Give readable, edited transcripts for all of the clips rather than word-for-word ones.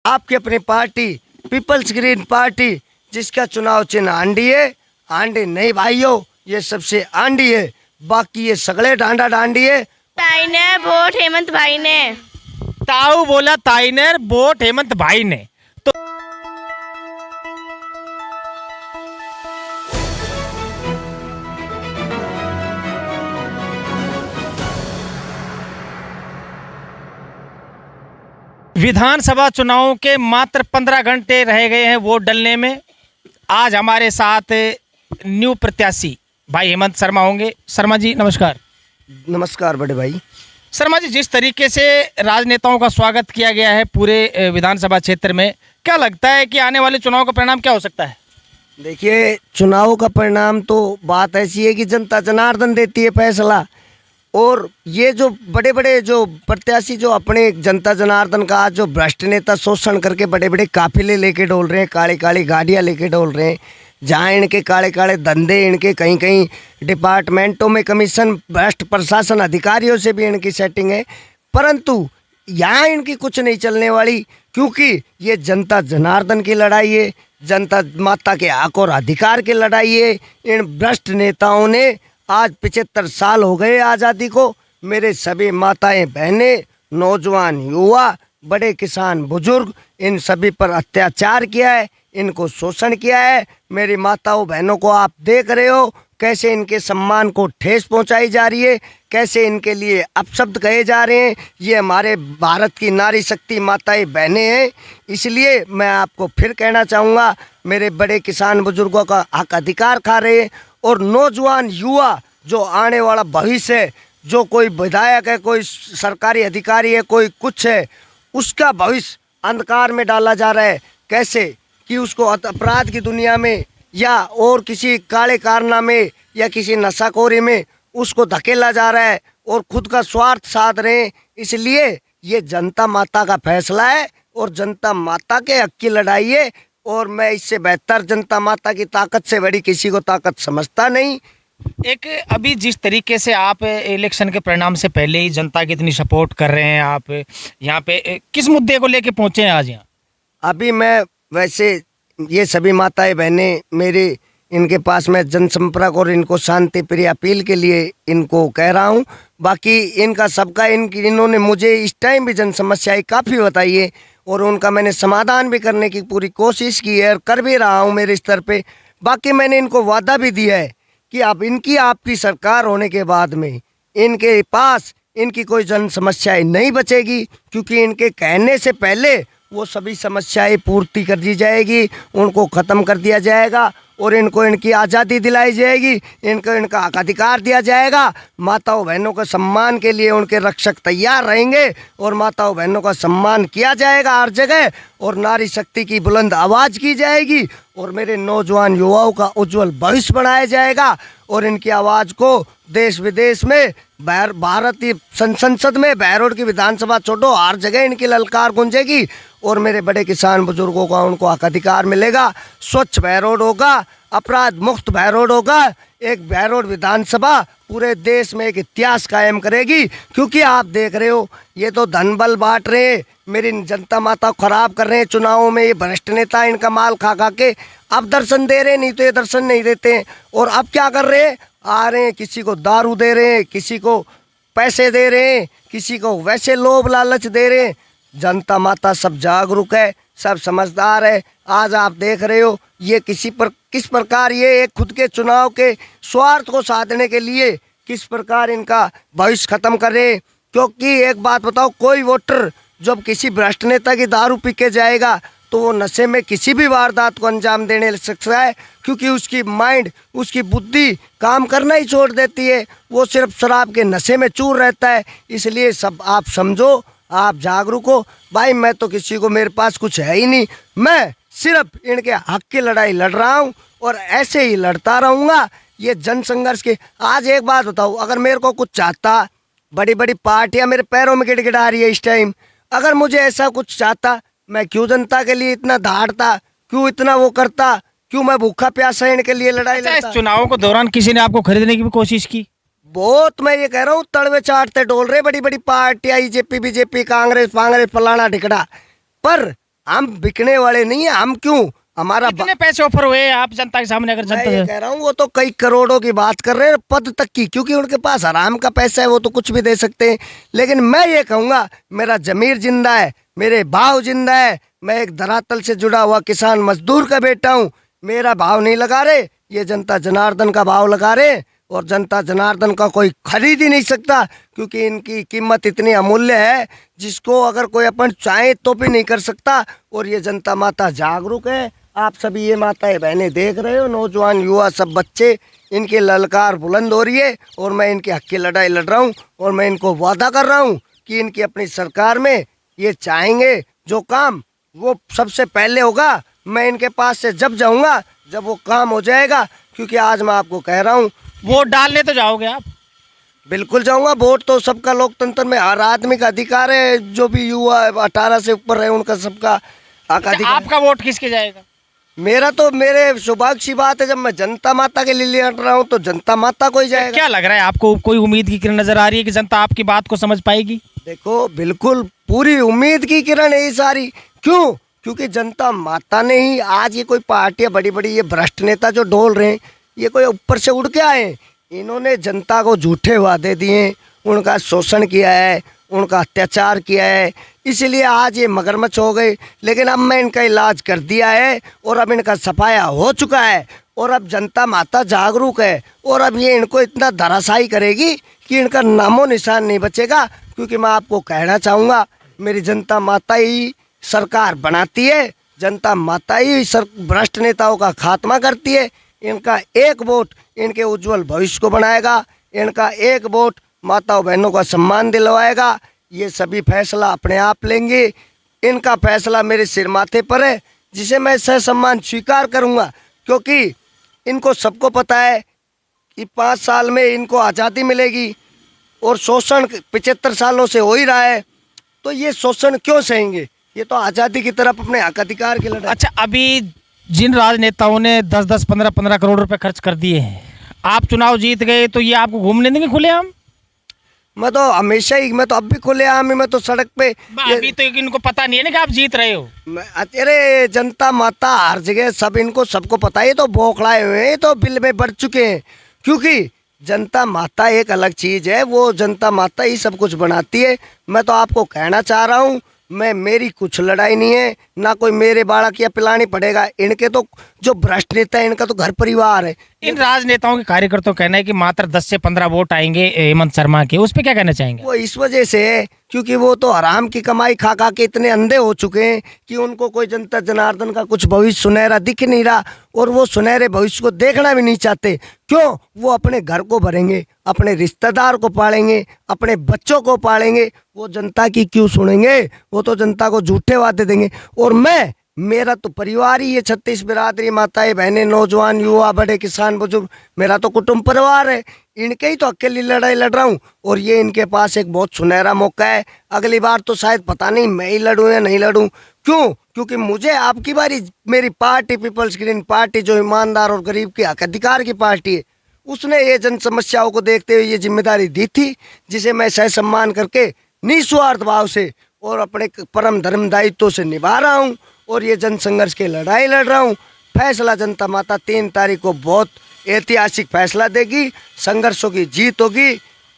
आपकी अपनी party peoples green party, जिसका चुनाव चिन्ह आंडी है। आंडी नहीं भाइयों, ये सबसे आंडी है, बाकी ये सगले डांडा डांडी है। ताई ने वोट हेमंत भाई ने। ताऊ बोला ताई ने वोट हेमंत भाई ने। तो विधानसभा चुनाव के मात्र 15 घंटे रह गए हैं वोट डलने में। आज हमारे साथ न्यू प्रत्याशी भाई हेमंत शर्मा होंगे। शर्मा जी नमस्कार। नमस्कार बड़े भाई। शर्मा जी, जिस तरीके से राजनेताओं का स्वागत किया गया है पूरे विधानसभा क्षेत्र में, क्या लगता है कि आने वाले चुनाव का परिणाम क्या हो सकता है? देखिए, चुनाव का परिणाम तो बात ऐसी है कि जनता जनार्दन देती है फैसला। और ये जो बड़े बड़े जो प्रत्याशी जो अपने जनता जनार्दन का जो भ्रष्ट नेता शोषण करके बड़े बड़े काफिले लेके डोल रहे हैं, काली काली गाड़ियाँ लेके डोल रहे हैं, जहाँ इनके काले काले धंधे, इनके कहीं कहीं डिपार्टमेंटों में कमीशन, भ्रष्ट प्रशासन अधिकारियों से भी इनकी सेटिंग है, परंतु यहाँ इनकी कुछ नहीं चलने वाली, क्योंकि ये जनता जनार्दन की लड़ाई है, जनता माता के हक और अधिकार की लड़ाई है। इन भ्रष्ट नेताओं ने आज 75 साल हो गए आज़ादी को, मेरे सभी माताएं बहनें, नौजवान युवा, बड़े किसान बुजुर्ग, इन सभी पर अत्याचार किया है, इनको शोषण किया है। मेरी माताओं बहनों को आप देख रहे हो कैसे इनके सम्मान को ठेस पहुंचाई जा रही है, कैसे इनके लिए अपशब्द कहे जा रहे हैं। ये हमारे भारत की नारी शक्ति माताएं बहनें हैं। इसलिए मैं आपको फिर कहना चाहूँगा, मेरे बड़े किसान बुजुर्गों का हक अधिकार खा रहे हैं। और नौजवान युवा जो आने वाला भविष्य है, जो कोई विधायक है, कोई सरकारी अधिकारी है, कोई कुछ है, उसका भविष्य अंधकार में डाला जा रहा है। कैसे कि उसको अपराध की दुनिया में या और किसी काले कारनामे या किसी नशाखोरी में उसको धकेला जा रहा है और खुद का स्वार्थ साध रहे हैं। इसलिए ये जनता माता का फैसला है और जनता माता के हक की लड़ाई है। और मैं इससे बेहतर जनता माता की ताकत से बड़ी किसी को ताकत समझता नहीं। एक अभी जिस तरीके से आप इलेक्शन के परिणाम से पहले ही जनता की इतनी सपोर्ट कर रहे हैं, आप यहाँ पे किस मुद्दे को लेके पहुँचे हैं आज यहाँ? अभी मैं वैसे ये सभी माताएं बहनें मेरे, इनके पास मैं जनसंपर्क और इनको शांति प्रिय अपील के लिए इनको कह रहा हूँ। बाकी इनका सबका इन्होंने मुझे इस टाइम भी जन समस्याएं काफ़ी बताई है और उनका मैंने समाधान भी करने की पूरी कोशिश की है और कर भी रहा हूँ मेरे स्तर पे। बाकी मैंने इनको वादा भी दिया है कि अब इनकी आपकी सरकार होने के बाद में इनके पास इनकी कोई जन समस्याएं नहीं बचेगी, क्योंकि इनके कहने से पहले वो सभी समस्याएं पूर्ति कर दी जाएगी, उनको ख़त्म कर दिया जाएगा और इनको इनकी आज़ादी दिलाई जाएगी, इनको इनका हक अधिकार दिया जाएगा। माताओं बहनों के सम्मान के लिए उनके रक्षक तैयार रहेंगे और माताओं बहनों का सम्मान किया जाएगा हर जगह और नारी शक्ति की बुलंद आवाज़ की जाएगी और मेरे नौजवान युवाओं का उज्जवल भविष्य बनाया जाएगा और इनकी आवाज़ को देश विदेश में, भारतीय संसद में, बहरोड की विधानसभा छोड़ो हर जगह इनकी ललकार गूंजेगी और मेरे बड़े किसान बुजुर्गों का उनको हक अधिकार मिलेगा। स्वच्छ बहरोड होगा, अपराध मुक्त बहरोड होगा। एक बहरोड विधानसभा पूरे देश में एक इतिहास कायम करेगी, क्योंकि आप देख रहे हो ये तो धन बल बांट रहे हैं, मेरी जनता माता को खराब कर रहे हैं चुनावों में। ये भ्रष्ट नेता इनका माल खा खा के अब दर्शन दे रहे हैं, नहीं तो ये दर्शन नहीं देते हैं। और अब क्या कर रहे हैं, आ रहे हैं किसी को दारू दे रहे हैं, किसी को पैसे दे रहे हैं, किसी को वैसे लोभ लालच दे रहे हैं। जनता माता सब जागरूक है, सब समझदार है। आज आप देख रहे हो ये किस प्रकार ये एक खुद के चुनाव के स्वार्थ को साधने के लिए किस प्रकार इनका भविष्य खत्म कर रहे हैं। क्योंकि एक बात बताओ, कोई वोटर जब किसी भ्रष्ट नेता की दारू पी के जाएगा तो वो नशे में किसी भी वारदात को अंजाम देने लग सकता है, क्योंकि उसकी माइंड, उसकी बुद्धि काम करना ही छोड़ देती है। वो सिर्फ शराब के नशे में चूर रहता है। इसलिए सब आप समझो, आप जागरूक हो। भाई मैं तो किसी को, मेरे पास कुछ है ही नहीं, मैं सिर्फ इनके हक की लड़ाई लड़ रहा हूँ और ऐसे ही लड़ता रहूँगा। ये जन संघर्ष के, आज एक बात बताओ, अगर मेरे को कुछ चाहता, बड़ी बड़ी पार्टियाँ मेरे पैरों में गिड़गिड़ा रही है इस टाइम, अगर मुझे ऐसा कुछ चाहता, मैं क्यों जनता के लिए इतना दहाड़ता, क्यों इतना वो करता, क्यों मैं भूखा प्यासा इनके लिए लड़ाई इस लड़ता। चुनावों के दौरान किसी ने आपको खरीदने की भी कोशिश की? बहुत, मैं ये कह रहा हूँ, तड़वे चाटते डोल रहे बड़ी बड़ी पार्टियां, बीजेपी कांग्रेस फलाना ढिकड़ा, पर हम बिकने वाले नहीं है। हम क्यों, हमारा कितने पैसे ऑफर हुए आप जनता के सामने? अगर मैं जनता ये कह रहा हूँ वो तो कई करोड़ों की बात कर रहे हैं, पद तक की, क्योंकि उनके पास आराम का पैसा है, वो तो कुछ भी दे सकते हैं। लेकिन मैं ये कहूँगा, मेरा जमीर जिंदा है, मेरे भाव जिंदा है। मैं एक धरातल से जुड़ा हुआ किसान मजदूर का बेटा हूँ। मेरा भाव नहीं लगा रहे, ये जनता जनार्दन का भाव लगा रहे, और जनता जनार्दन का कोई खरीद ही नहीं सकता, क्योंकि इनकी कीमत इतनी अमूल्य है जिसको अगर कोई अपन चाहे तो भी नहीं कर सकता। और ये जनता माता जागरूक है। आप सभी ये माताएं बहनें देख रहे हो, नौजवान युवा सब बच्चे, इनकी ललकार बुलंद हो रही है, और मैं इनके हक की लड़ाई लड़ रहा हूँ। और मैं इनको वादा कर रहा हूँ कि इनकी अपनी सरकार में ये चाहेंगे जो काम, वो सबसे पहले होगा। मैं इनके पास से जब जाऊँगा जब वो काम हो जाएगा, क्योंकि आज मैं आपको कह रहा हूँ, वोट डालने तो जाओगे आप? बिल्कुल जाऊंगा। वोट तो सबका लोकतंत्र में हर आदमी का अधिकार है, जो भी युवा 18 से ऊपर है उनका सबका हक अधिकार। आपका वोट किसके जाएगा? मेरा तो, मेरे सौभाग्य की बात है, जब मैं जनता माता के लिए लड़ रहा हूँ तो जनता माता को ही जाएगा। क्या लग रहा है आपको, कोई उम्मीद की किरण नजर आ रही है कि जनता आपकी बात को समझ पाएगी? देखो, बिल्कुल पूरी उम्मीद की किरण है ये सारी। क्यों? क्योंकि जनता माता ने ही आज ये कोई पार्टियां बड़ी बड़ी, ये भ्रष्ट नेता जो डोल रहे हैं, ये कोई ऊपर से उड़ के आए हैं। इन्होंने जनता को झूठे वादे दिए, उनका शोषण किया है, उनका अत्याचार किया है, इसलिए आज ये मगरमच्छ हो गए। लेकिन अब मैं इनका इलाज कर दिया है, और अब इनका सफाया हो चुका है, और अब जनता माता जागरूक है, और अब ये इनको इतना धराशायी करेगी कि इनका नामो निशान नहीं बचेगा। क्योंकि मैं आपको कहना चाहूँगा, मेरी जनता माता ही सरकार बनाती है, जनता माता ही भ्रष्ट नेताओं का खात्मा करती है। इनका एक वोट इनके उज्जवल भविष्य को बनाएगा, इनका एक वोट माताओं बहनों का सम्मान दिलवाएगा। ये सभी फैसला अपने आप लेंगे, इनका फैसला मेरे सिर माथे पर है, जिसे मैं सहसम्मान स्वीकार करूंगा। क्योंकि इनको सबको पता है कि 5 साल में इनको आज़ादी मिलेगी, और शोषण 75 सालों से हो ही रहा है, तो ये शोषण क्यों सहेंगे? ये तो आज़ादी की तरफ अपने हक अधिकार की लड़ाई। अच्छा, अभी जिन राजनेताओं ने 10-10, 15-15 करोड़ रुपए खर्च कर दिए हैं, आप चुनाव जीत गए तो ये आपको घूमने देंगे खुलेआम? मैं तो हमेशा ही, मैं तो अब भी खुलेआम ही, मैं तो सड़क पे। अभी तो इनको पता नहीं है ना कि आप जीत रहे हो। अरे जनता माता हर जगह, सब इनको सबको पता है, ये तो बौखलाए हुए हैं, ये तो बिल में बढ़ चुके हैं। क्योंकि जनता माता एक अलग चीज़ है, वो जनता माता ही सब कुछ बनाती है। मैं तो आपको कहना चाह रहा हूँ, मेरी कुछ लड़ाई नहीं है, ना कोई मेरे बालक या पिलानी पड़ेगा। इनके तो जो भ्रष्ट नेता है, इनका तो घर परिवार है। इन राजनेताओं के कार्यकर्ताओं का कहना है कि मात्र 10 से 15 वोट आएंगे हेमंत शर्मा के, उस पर क्या कहना चाहेंगे? वो इस वजह से है क्योंकि वो तो हराम की कमाई खा खा के इतने अंधे हो चुके हैं कि उनको कोई जनता जनार्दन का कुछ भविष्य सुनहरा दिख नहीं रहा, और वो सुनहरे भविष्य को देखना भी नहीं चाहते। क्यों? वो अपने घर को भरेंगे, अपने रिश्तेदार को पालेंगे, अपने बच्चों को पालेंगे, वो जनता की क्यों सुनेंगे? वो तो जनता को झूठे वादे देंगे। और मेरा तो परिवार ही ये 36 बिरादरी, माताएं बहनें, नौजवान युवा, बड़े किसान बुजुर्ग, मेरा तो कुटुंब परिवार है। इनके ही तो अकेली लड़ाई लड़ रहा हूँ, और ये इनके पास एक बहुत सुनहरा मौका है। अगली बार तो शायद पता नहीं मैं ही लड़ूँ या नहीं लड़ूँ। क्यों? क्योंकि मुझे आपकी बारी, मेरी पार्टी पीपल्स ग्रीन पार्टी, जो ईमानदार और गरीब के हक अधिकार की पार्टी है, उसने ये जन समस्याओं को देखते हुए ये जिम्मेदारी दी थी, जिसे मैं सह सम्मान करके निस्वार्थ भाव से और अपने परम धर्म दायित्व से निभा रहा हूँ, और ये जन संघर्ष की लड़ाई लड़ रहा हूँ। फैसला जनता माता 3 तारीख को बहुत ऐतिहासिक फैसला देगी, संघर्षों की जीत होगी।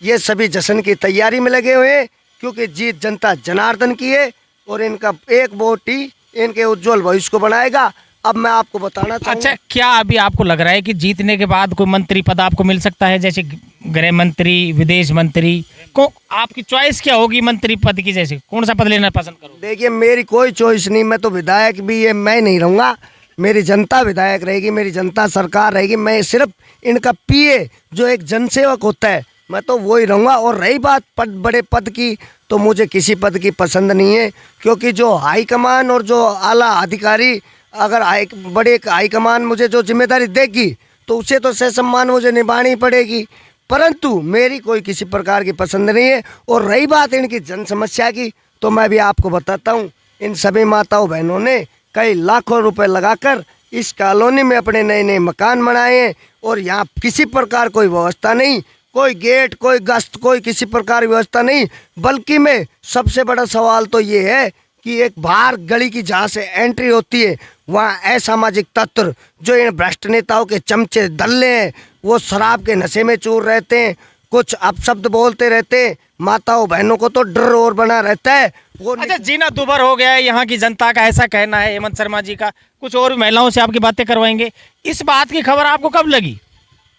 ये सभी जश्न की तैयारी में लगे हुए हैं, क्योंकि जीत जनता जनार्दन की है, और इनका एक वोट ही इनके उज्जवल भविष्य को बनाएगा। अब मैं आपको बताना चाहूँगा। अच्छा, क्या अभी आपको लग रहा है कि जीतने के बाद कोई मंत्री पद आपको मिल सकता है, जैसे गृह मंत्री, विदेश मंत्री को? आपकी चॉइस क्या होगी मंत्री पद की? जैसे कौन सा पद लेना पसंद करोगे? देखिए, मेरी कोई चॉइस नहीं, मैं तो विधायक भी ये मैं नहीं रहूँगा, मेरी जनता विधायक रहेगी, मेरी जनता सरकार रहेगी। मैं सिर्फ इनका पीए, जो एक जनसेवक होता है, मैं तो वो ही रहूँगा। और रही बात बड़े पद की, तो मुझे किसी पद की पसंद नहीं है, क्योंकि जो हाईकमान और जो आला अधिकारी, अगर बड़े हाईकमान मुझे जो जिम्मेदारी देगी, तो उसे तो सह सम्मान मुझे निभानी पड़ेगी। परंतु मेरी कोई किसी प्रकार की पसंद नहीं है। और रही बात इनकी जन समस्या की, तो मैं भी आपको बताता हूँ, इन सभी माताओं बहनों ने कई लाखों रुपए लगाकर इस कॉलोनी में अपने नए नए मकान बनाए हैं, और यहाँ किसी प्रकार कोई व्यवस्था नहीं, कोई गेट, कोई गश्त, कोई किसी प्रकार की व्यवस्था नहीं। बल्कि में सबसे बड़ा सवाल तो ये है कि एक बाहर गली की जहाँ से एंट्री होती है वहाँ असामाजिक तत्व जो इन भ्रष्ट नेताओं के चमचे दल्ले हैं, वो शराब के नशे में चूर रहते हैं, कुछ अपशब्द बोलते रहते हैं, माताओं बहनों को तो डर और बना रहता है। वो अच्छा, जीना दूभर हो गया है यहाँ की जनता का, ऐसा कहना है हेमंत शर्मा जी का। कुछ और भी महिलाओं से आपकी बातें करवाएंगे। इस बात की खबर आपको कब लगी?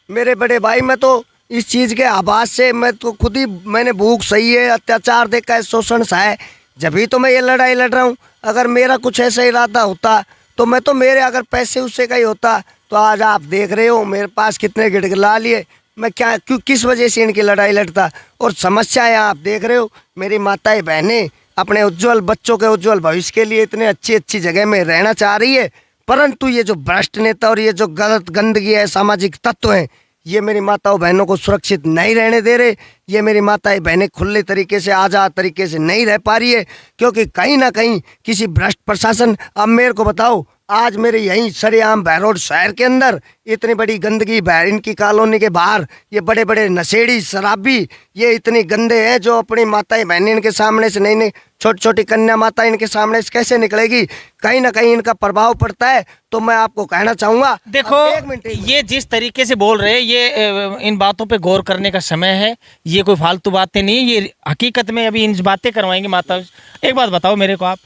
मेरे बड़े भाई, मैं तो इस चीज़ के आभास से मैं तो खुद ही मैंने भूख सही है, अत्याचार देखा है, शोषण सा है, जब ही तो मैं ये लड़ाई लड़ रहा हूँ। अगर मेरा कुछ ऐसा इरादा होता तो मैं तो मेरे अगर पैसे उससे का ही होता तो आज आप देख रहे हो मेरे पास कितने गिड़गिड़ा लिए, मैं क्या क्यों किस वजह से इनकी लड़ाई लड़ता। और समस्याएं आप देख रहे हो, मेरी माताएं बहनें अपने उज्जवल बच्चों के उज्जवल भविष्य के लिए इतने अच्छी अच्छी जगह में रहना चाह रही है, परंतु ये जो भ्रष्ट नेता और ये जो गलत गंदगी है, सामाजिक तत्व हैं, ये मेरी माताओं बहनों को सुरक्षित नहीं रहने दे रहे। ये मेरी माताएं बहनें खुले तरीके से आज़ाद तरीके से नहीं रह पा रही है, क्योंकि कहीं ना कहीं किसी भ्रष्ट प्रशासन। अब मेरे को बताओ, आज मेरे यहीं सरेआम बहरोड शहर के अंदर इतनी बड़ी गंदगी, इनकी कॉलोनी के बाहर ये बड़े बड़े नशेड़ी शराबी ये इतनी गंदे हैं, जो अपनी माताएं बहनें इनके सामने से नहीं छोटी छोटी कन्या माता इनके सामने से कैसे निकलेगी, कहीं ना कहीं इनका प्रभाव पड़ता है। तो मैं आपको कहना चाहूँगा, देखो एक मिनट। ये जिस तरीके से बोल रहे हैं, ये इन बातों पे गौर करने का समय है, ये कोई फालतू बातें नहीं, ये हकीकत में अभी इन बातें करवाएंगे माता। एक बात बताओ मेरे को, आप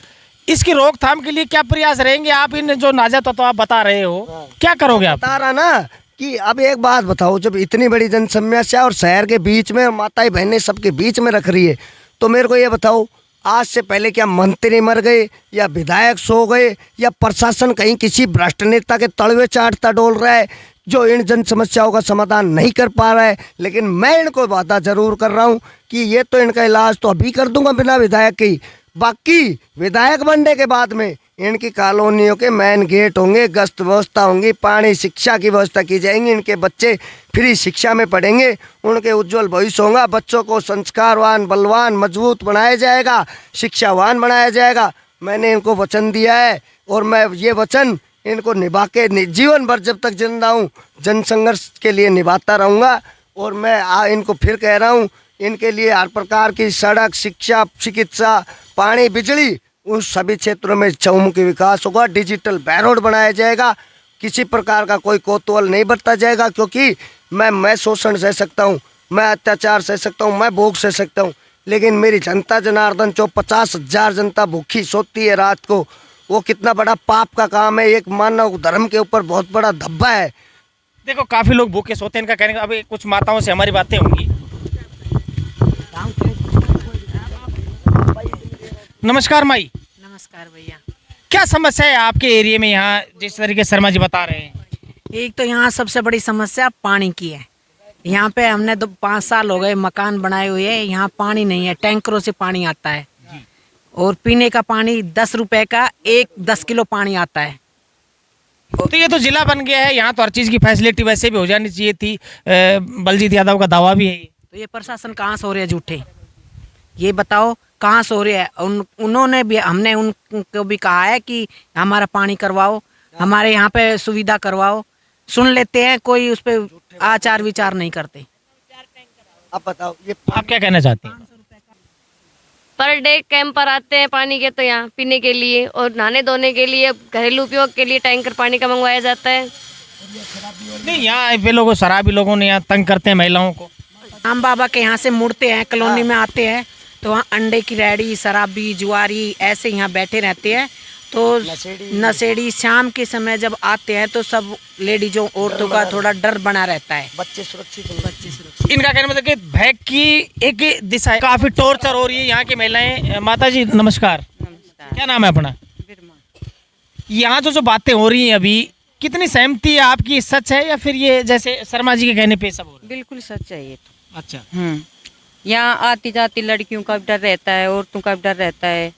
इसकी रोकथाम के लिए क्या प्रयास रहेंगे? आप इन जो नाजायज तत्व आप बता रहे हो, क्या करोगे आप? बता रहा ना कि अब एक बात बताओ, जब इतनी बड़ी जन समस्या और शहर के बीच में माताएं बहनें सबके बीच में रख रही है, तो मेरे को ये बताओ, आज से पहले क्या मंत्री मर गए या विधायक सो गए या प्रशासन कहीं किसी भ्रष्ट नेता के तलवे चाटता डोल रहा है जो इन जन समस्याओं का समाधान नहीं कर पा रहा है? लेकिन मैं इनको वादा जरूर कर रहा हूँ कि ये तो इनका इलाज तो अभी कर दूंगा बिना विधायक के ही, बाकी विधायक बनने के बाद में इनकी कॉलोनियों के मेन गेट होंगे, गश्त व्यवस्था होंगी, पानी शिक्षा की व्यवस्था की जाएंगी, इनके बच्चे फ्री शिक्षा में पढ़ेंगे, उनके उज्जवल भविष्य होगा, बच्चों को संस्कारवान, बलवान, मजबूत बनाया जाएगा, शिक्षावान बनाया जाएगा। मैंने इनको वचन दिया है और मैं ये वचन इनको निभा के जीवन भर जब तक जिंदा हूँ जन संघर्ष के लिए निभाता रहूँगा। और मैं इनको फिर कह रहा हूँ, इनके लिए हर प्रकार की सड़क, शिक्षा, चिकित्सा, पानी, बिजली, उन सभी क्षेत्रों में चहुमुखी विकास होगा, डिजिटल बैरोड बनाया जाएगा, किसी प्रकार का कोई कोतवाल नहीं बरता जाएगा, क्योंकि मैं शोषण सह सकता हूँ, मैं अत्याचार सह सकता हूँ, मैं भूख सह सकता हूँ, लेकिन मेरी जनता जनार्दन जो 50,000 जनता भूखी सोती है रात को, वो कितना बड़ा पाप का काम है, एक मानव धर्म के ऊपर बहुत बड़ा धब्बा है। देखो काफी लोग भूखे सोते हैं, इनका कहने का। अभी कुछ माताओं से हमारी बातें होंगी। नमस्कार माई। नमस्कार भैया। क्या समस्या है आपके एरिया में यहाँ, जिस तरीके शर्मा जी बता रहे हैं? एक तो यहाँ सबसे बड़ी समस्या पानी की है। यहाँ पे हमने 5 साल हो गए मकान बनाए हुए हैं, यहाँ पानी नहीं है, टैंकरों से पानी आता है और पीने का पानी 10 रुपए का 10 किलो पानी आता है। तो ये तो जिला बन गया है, यहाँ तो हर चीज़ की फैसिलिटी वैसे भी हो जानी चाहिए थी। बलजीत यादव का दावा भी है ये। तो ये प्रशासन कहाँ से हो रहे हैं झूठे? ये बताओ कहाँ से हो रहे हैं? उन्होंने भी, हमने उनको भी कहा है कि हमारा पानी करवाओ, हमारे यहाँ पे सुविधा करवाओ, सुन लेते हैं, कोई उस पर आचार विचार नहीं करते। अब बताओ, ये आप क्या कहना चाहते हैं? पर डे कैंप पर आते हैं पानी के, तो यहाँ पीने के लिए और नहाने धोने के लिए, घरेलू उपयोग के लिए टैंकर पानी का मंगवाया जाता है। नहीं, यहाँ वे लोगों, शराबी लोगों ने यहाँ तंग करते हैं महिलाओं को। राम बाबा के यहाँ से मुड़ते हैं, कॉलोनी में आते हैं, तो वहाँ अंडे की रेडी, शराबी, जुआरी ऐसे यहाँ बैठे रहते हैं। तो नशेड़ी शाम के समय जब आते हैं तो सब लेडीजों, औरतों का थोड़ा डर बना रहता है। बच्चे सुरक्षित इनका कहना मतलब कि भय की एक दिशा है, काफी टॉर्चर हो रही है यहाँ की महिलाएं। माता जी नमस्कार। क्या नाम है अपना? यहाँ जो बातें हो रही हैं अभी, कितनी सहमति है आपकी? सच है या फिर ये जैसे शर्मा जी के कहने पे सब हो रहा है? बिल्कुल सच है ये तो। अच्छा। यहाँ आती जाती लड़कियों का भी डर रहता है, औरतों का भी डर रहता है,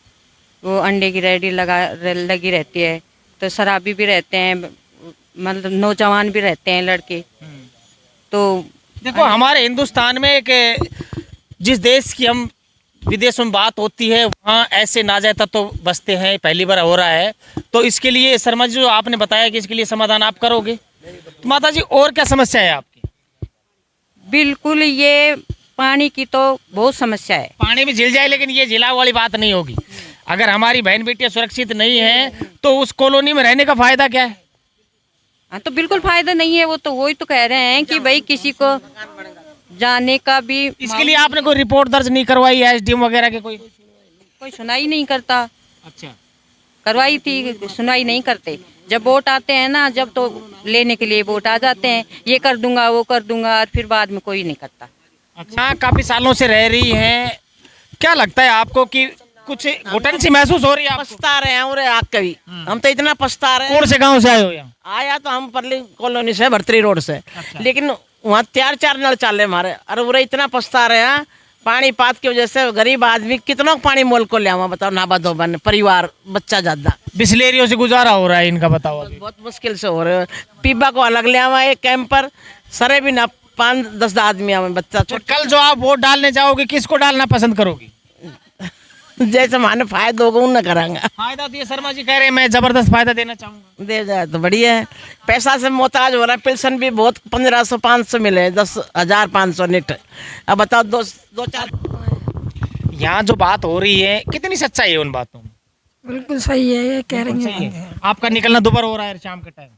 वो अंडे की रेडी लगी रहती है, तो शराबी भी रहते हैं, मतलब नौजवान भी रहते हैं लड़के। तो देखो हमारे हिंदुस्तान में एक, जिस देश की हम विदेशों में बात होती है, वहाँ ऐसे नाजायज तत्व तो बसते हैं, पहली बार हो रहा है। तो इसके लिए शर्मा जी जो आपने बताया कि इसके लिए समाधान आप करोगे, तो माता जी और क्या समस्या है आपकी? बिल्कुल, ये पानी की तो बहुत समस्या है। पानी भी झिल जाए, लेकिन ये झिला वाली बात नहीं होगी। अगर हमारी बहन बेटियां सुरक्षित नहीं है तो उस कॉलोनी में रहने का फायदा क्या है? हाँ तो बिल्कुल फायदा नहीं है। वो तो वही तो कह रहे हैं कि भाई किसी को जाने का भी इसके लिए आपने कोई रिपोर्ट दर्ज नहीं करवाई है एसडीएम वगैरह के? कोई सुनाई नहीं करता। अच्छा, करवाई थी, सुनाई नहीं करते। जब वोट आते हैं ना, जब तो लेने के लिए वोट आ जाते हैं, ये कर दूंगा वो कर दूंगा, और फिर बाद में कोई नहीं करता। अच्छा, काफी सालों से रह रही हैं, क्या लगता है आपको कि कुछ घुटन सी महसूस हो रही है आपको? पछता रहे हैं उरे आग कभी, हम तो इतना पछता रहे हैं। कौन से गांव से आए हो यहाँ? आया तो हम परली कॉलोनी से, भर्तरी रोड से, लेकिन वहाँ 4-4 नल चाले हमारे, और उरे इतना पछता रहे हैं पानी पात की वजह से। गरीब आदमी कितना पानी मोल को ले आवा, बताओ, नाबा धोबन परिवार बच्चा ज्यादा, बिस्लेरियों से गुजारा हो रहा है इनका, बताओ अभी। बहुत मुश्किल से हो रहे है। पीबा को अलग ले आवा एक कैंप पर, सरे भी ना 5-10 आदमी आवे बच्चा। तो कल जो आप वोट डालने जाओगे किसको डालना पसंद करोगी? जैसे माने फायदा होगा उन न करांगा। फायदा दिए, शर्मा जी कह रहे हैं मैं जबरदस्त फायदा देना चाहूंगा। दे जाए तो बढ़िया है। पैसा से मोहताज हो रहा है, पेंशन भी बहुत 1500-500 मिले, 10,500 नेट। अब बताओ 2-4 यहाँ जो बात हो रही है कितनी सच्चाई है उन बातों में? बिल्कुल सही है, ये कह रही सही हैं। है। आपका निकलना दोपहर हो रहा है शाम के टाइम?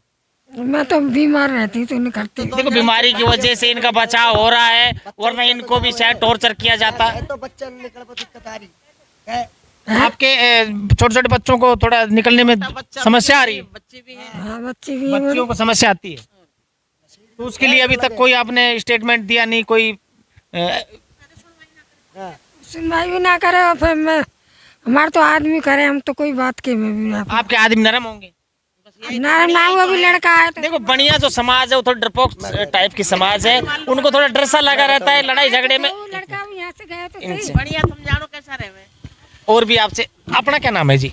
मैं तो बीमार रहती तो नहीं करती। देखो बीमारी की वजह से इनका बचाव हो रहा है, वरना इनको भी शायद टॉर्चर किया जाता। तो बच्चा निकल पर दिक्कत आ रही है। आपके छोटे छोटे बच्चों को थोड़ा निकलने में समस्या आ रही है? बच्चे भी हैं। हाँ, बच्चे भी हैं। बच्चियों को समस्या आती है, तो उसके लिए अभी तक कोई आपने स्टेटमेंट दिया नहीं? कोई सुनवाई भी ना करे, और फिर मैं हमारे तो आदमी करे, हम तो कोई बात के में भी आपके आदमी नरम होंगे? ना हुआ भी लड़का है तो। देखो बढ़िया जो समाज है वो थोड़ा डरपोक टाइप की समाज है, उनको थोड़ा डर सा लगा रहता है लड़ाई झगड़े में। वो लड़का भी यहाँ से गया तो सही। बढ़िया, तुम जानो कैसा रहे। और भी आपसे, अपना क्या नाम है जी?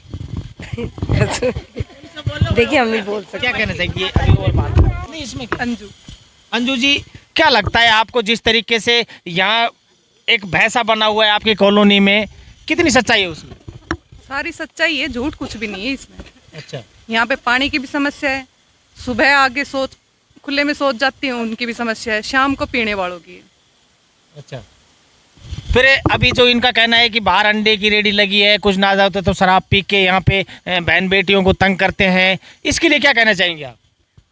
देखिए हम नहीं बोल सकते। क्या कहना चाहिए अभी और बात नहीं इसमें? अंजू, अंजू जी, क्या लगता है आपको जिस तरीके से यहाँ एक भैंसा बना हुआ है आपकी कॉलोनी में, कितनी सच्चाई है उसमें? सारी सच्चाई है, झूठ कुछ भी नहीं है इसमें। अच्छा, यहाँ पे पानी की भी समस्या है, सुबह आगे सोच खुले में सोच जाती हैं उनकी भी समस्या है, शाम को पीने वालों की है। अच्छा। फिर अभी जो इनका कहना है कि बाहर अंडे की रेडी लगी है, कुछ ना जाते तो शराब पी के यहाँ पे बहन बेटियों को तंग करते हैं, इसके लिए क्या कहना चाहेंगे आप?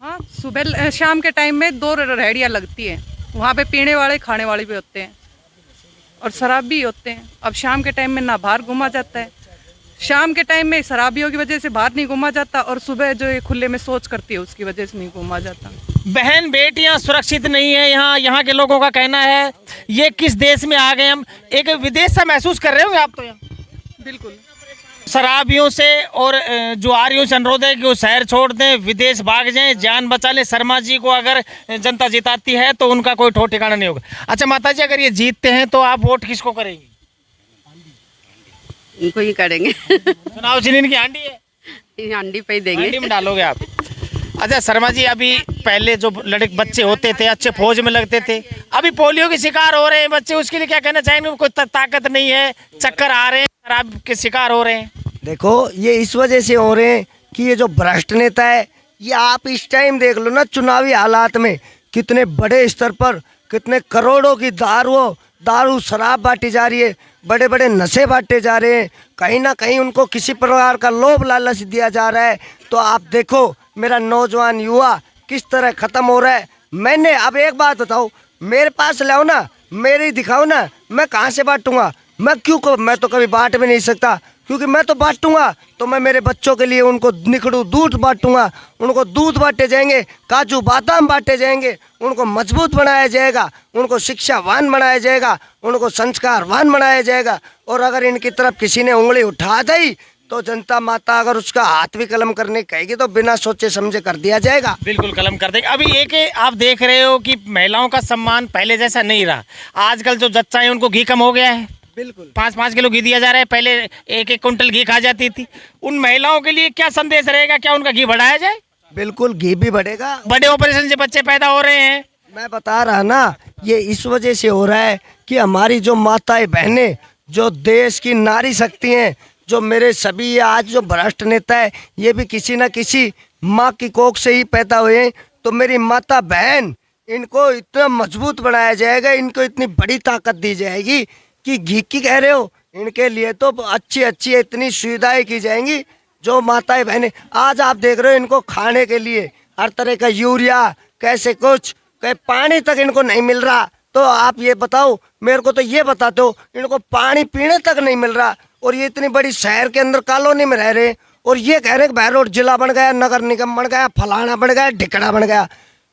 हाँ, सुबह शाम के टाइम में 2 रेहड़ियाँ लगती हैं, वहाँ पे पीने वाले खाने वाले भी होते हैं और शराब भी होते हैं। अब शाम के टाइम में ना बाहर घूमा जाता है, शाम के टाइम में शराबियों की वजह से बाहर नहीं घूमा जाता, और सुबह जो ये खुले में सोच करती है उसकी वजह से नहीं घूमा जाता। बहन बेटियां सुरक्षित नहीं है यहाँ के लोगों का कहना है। ये किस देश में आ गए हम, एक विदेश सा महसूस कर रहे होंगे आप तो यहाँ। बिल्कुल। शराबियों से और जुआरियों से अनुरोध है कि वो शहर छोड़ दें, विदेश भाग जाएं, जान बचा लें। शर्मा जी को अगर जनता जिताती है तो उनका कोई ठोर ठिकाना नहीं होगा। अच्छा माता जी, अगर ये जीतते हैं तो आप वोट किसको करेंगे? इनको ही करेंगे। चुनाव चिन्ह इनकी हांडी है, हांडी पे ही देंगे। हांडी में डालोगे आप? अच्छा शर्मा जी, अभी पहले जो लड़के बच्चे होते थे अच्छे फौज में लगते थे, अभी पोलियो के शिकार हो रहे हैं बच्चे, उसके लिए क्या कहना चाहेंगे? कोई ताकत नहीं है, चक्कर आ रहे हैं, शराब के शिकार हो रहे हैं। देखो ये इस वजह से हो रहे हैं कि ये जो भ्रष्ट नेता है, ये आप इस टाइम देख लो ना, चुनावी हालात में कितने बड़े स्तर पर कितने करोड़ों की दारू शराब बांटी जा रही है, बड़े बड़े नशे बांटे जा रहे हैं, कहीं ना कहीं उनको किसी प्रकार का लोभ लालच दिया जा रहा है। तो आप देखो मेरा नौजवान युवा किस तरह ख़त्म हो रहा है। मैंने अब एक बात बताओ, मेरे पास लाओ ना, मेरे दिखाओ ना, मैं कहाँ से बांटूंगा? मैं मैं तो कभी बांट भी नहीं सकता, क्योंकि मैं तो बांटूंगा तो मैं मेरे बच्चों के लिए उनको निकड़ू दूध बांटूंगा, उनको दूध बांटे जाएंगे, काजू बादाम बांटे जाएंगे, उनको मजबूत बनाया जाएगा, उनको शिक्षावान बनाया जाएगा, उनको संस्कारवान बनाया जाएगा। और अगर इनकी तरफ किसी ने उंगली उठा दी तो जनता माता अगर उसका हाथ भी कलम करने कहेगी तो बिना सोचे समझे कर दिया जाएगा। बिल्कुल कलम कर देंगे। अभी एक आप देख रहे हो कि महिलाओं का सम्मान पहले जैसा नहीं रहा, आजकल जो जच्चा है उनको घी कम हो गया है। बिल्कुल 5-5 किलो घी दिया जा रहा है, पहले 1-1 कुंटल घी खा जाती थी। उन महिलाओं के लिए क्या संदेश रहेगा? क्या उनका घी बढ़ाया जाए? बिल्कुल घी भी बढ़ेगा। बड़े ऑपरेशन से बच्चे पैदा हो रहे हैं। मैं बता रहा ना, ये इस वजह से हो रहा है कि हमारी जो माताएं बहनें, जो देश की नारी शक्ति हैं, जो मेरे सभी आज जो भ्रष्ट नेता है, ये भी किसी न किसी माँ की कोख से ही पैदा हुए हैं। तो मेरी माता बहन, इनको इतना मजबूत बनाया जाएगा, इनको इतनी बड़ी ताकत दी जाएगी कि घी की कह रहे हो, इनके लिए तो अच्छी अच्छी इतनी सुविधाएं की जाएंगी। जो माताएं बहनें आज आप देख रहे हो, इनको खाने के लिए हर तरह का यूरिया, कैसे कुछ पानी तक इनको नहीं मिल रहा। तो आप ये बताओ, मेरे को तो ये बताते हो, इनको पानी पीने तक नहीं मिल रहा। और ये इतनी बड़ी शहर के अंदर कॉलोनी में रह रहे, और ये कह रहे कि बहरोड जिला बन गया, नगर निगम बन गया, फलाना बन गया, ढिकड़ा बन गया।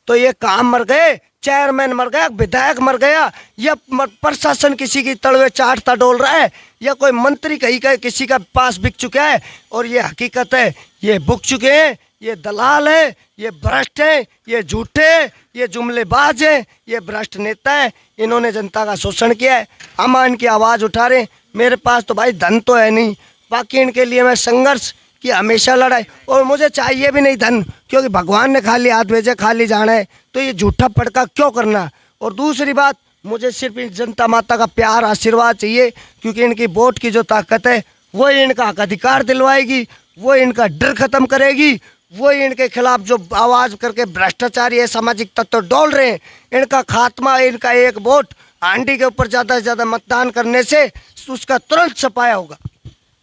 तो ये काम मर गए, चेयरमैन मर गया, विधायक मर गया, या प्रशासन किसी की तलवे चाटता डोल रहा है, या कोई मंत्री कहीं का किसी का पास बिक चुका है। और ये हकीकत है, ये बुक चुके हैं, ये दलाल है, ये भ्रष्ट है, ये झूठे, ये जुमलेबाज है, ये भ्रष्ट नेता है। इन्होंने जनता का शोषण किया है। हम इनकी आवाज़ उठा रहे हैं। मेरे पास तो भाई धन तो है नहीं, बाकी इनके लिए मैं संघर्ष की हमेशा लड़ाई, और मुझे चाहिए भी नहीं धन, क्योंकि भगवान ने खाली हाथ भेजे, खाली जाना है, तो ये झूठा पड़का क्यों करना। और दूसरी बात, मुझे सिर्फ इन जनता माता का प्यार आशीर्वाद चाहिए, क्योंकि इनकी वोट की जो ताकत है वो इनका हक अधिकार दिलवाएगी, वो इनका डर खत्म करेगी, वो इनके खिलाफ जो आवाज़ करके भ्रष्टाचारी है सामाजिक तत्व डोल रहे हैं, इनका खात्मा, इनका एक वोट हांडी के ऊपर ज़्यादा से ज़्यादा मतदान करने से उसका तुरंत सफाया होगा।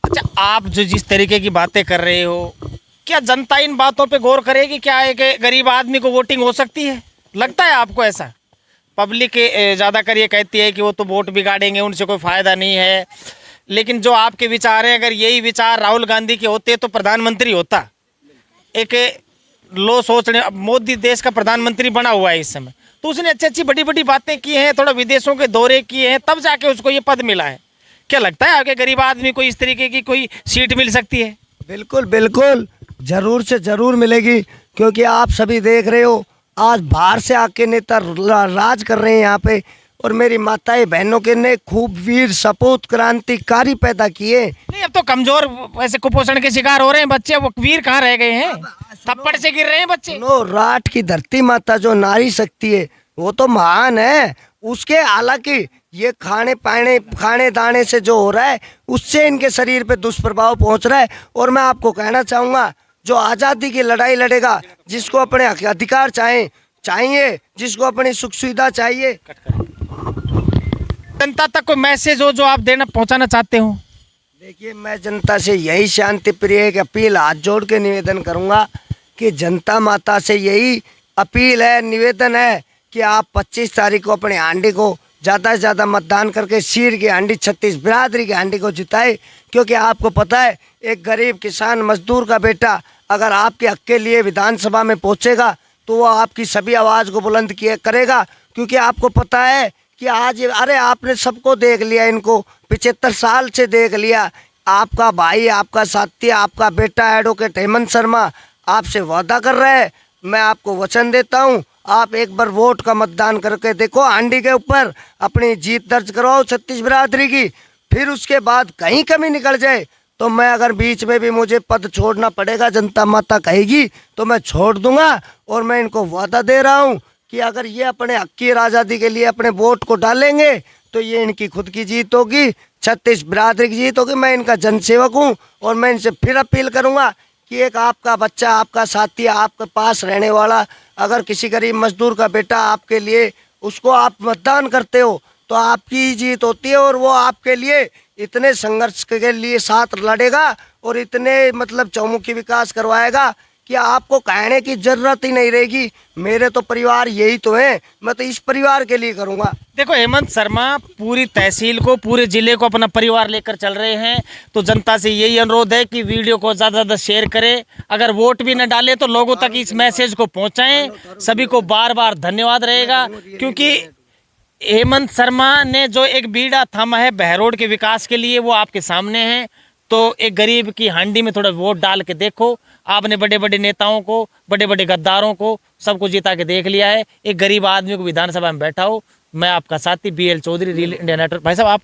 अच्छा, आप जो जिस तरीके की बातें कर रहे हो, क्या जनता इन बातों पे गौर करेगी? क्या है कि गरीब आदमी को वोटिंग हो सकती है? लगता है आपको ऐसा? पब्लिक ज़्यादातर ये कहती है कि वो तो वोट बिगाड़ेंगे, उनसे कोई फ़ायदा नहीं है। लेकिन जो आपके विचार हैं, अगर यही विचार राहुल गांधी के होते तो प्रधानमंत्री होता। एक लो सोचने, मोदी देश का प्रधानमंत्री बना हुआ है इस समय, तो उसने अच्छी अच्छी बड़ी बड़ी बातें की हैं, थोड़ा विदेशों के दौरे किए हैं, तब जाके उसको ये पद मिला है। क्या लगता है आपके गरीब आदमी को इस तरीके की कोई सीट मिल सकती है? बिल्कुल बिल्कुल, ज़रूर से ज़रूर मिलेगी, क्योंकि आप सभी देख रहे हो आज बाहर से आके नेता राज कर रहे हैं यहाँ पे, और मेरी माताएं बहनों के ने खूब वीर सपूत क्रांतिकारी पैदा किए। नहीं, अब तो कमजोर वैसे कुपोषण के शिकार हो रहे हैं बच्चे, वो वीर कहाँ रह गए हैं? थप्पड़ से गिर रहे हैं बच्चे। नो, राठ की धरती माता जो नारी शक्ति है वो तो महान है। उसके हालांकि ये खाने दाने से जो हो रहा है उससे इनके शरीर पे दुष्प्रभाव पहुंच रहा है। और मैं आपको कहना चाहूँगा, जो आज़ादी की लड़ाई लड़ेगा, जिसको अपने अधिकार चाहिए, जिसको अपनी सुख सुविधा चाहिए, जनता तक कोई मैसेज हो जो आप पहुंचाना चाहते हो? देखिए, मैं जनता से यही शांति प्रिय की अपील हाथ जोड़ के निवेदन करूंगा कि जनता माता से यही अपील है, निवेदन है कि आप 25 तारीख को अपने हांडी को ज़्यादा से ज़्यादा मतदान करके सीर की हांडी, 36 बिरादरी की हांडी को जिताए। क्योंकि आपको पता है, एक गरीब किसान मजदूर का बेटा अगर आपके हक के लिए विधानसभा में पहुँचेगा तो वो आपकी सभी आवाज़ को बुलंद करेगा। क्योंकि आपको पता है कि आज अरे आपने सबको देख लिया, इनको 75 साल से देख लिया। आपका भाई, आपका साथी, आपका बेटा एडवोकेट हेमंत शर्मा आपसे वादा कर रहा है। मैं आपको वचन देता हूं, आप एक बार वोट का मतदान करके देखो, हांडी के ऊपर अपनी जीत दर्ज करवाओ 36 बिरादरी की। फिर उसके बाद कहीं कमी निकल जाए तो मैं, अगर बीच में भी मुझे पद छोड़ना पड़ेगा, जनता माता कहेगी तो मैं छोड़ दूंगा। और मैं इनको वादा दे रहा हूं कि अगर ये अपने हक की आज़ादी के लिए अपने वोट को डालेंगे तो ये इनकी खुद की जीत होगी, 36 बिरादरी की जीत होगी। मैं इनका जनसेवक हूँ और मैं इनसे फिर अपील करूँगा कि एक आपका बच्चा, आपका साथी, आपके पास रहने वाला, अगर किसी गरीब मजदूर का बेटा आपके लिए, उसको आप मतदान करते हो तो आपकी जीत होती है। और वो आपके लिए इतने संघर्ष के लिए साथ लड़ेगा और इतने मतलब चौमुखी विकास करवाएगा कि आपको कहने की जरूरत ही नहीं रहेगी। मेरे तो परिवार यही तो है, मैं तो इस परिवार के लिए करूँगा। देखो, हेमंत शर्मा पूरी तहसील को, पूरे जिले को अपना परिवार लेकर चल रहे हैं। तो जनता से यही अनुरोध है कि वीडियो को ज़्यादा से ज़्यादा शेयर करें। अगर वोट भी न डालें तो लोगों तक इस मैसेज को पहुंचाएं। सभी को बार बार धन्यवाद रहेगा, क्योंकि हेमंत शर्मा ने जो एक बीड़ा थामा है बहरोड के विकास के लिए, वो आपके सामने है। तो एक गरीब की हांडी में थोड़ा वोट डाल के देखो। आपने बड़े बड़े नेताओं को, बड़े बड़े गद्दारों को, सबको जिता के देख लिया है। एक गरीब आदमी को विधानसभा में बैठा हो। मैं आपका साथी BL Chaudhary, real India network. भाई साहब, आप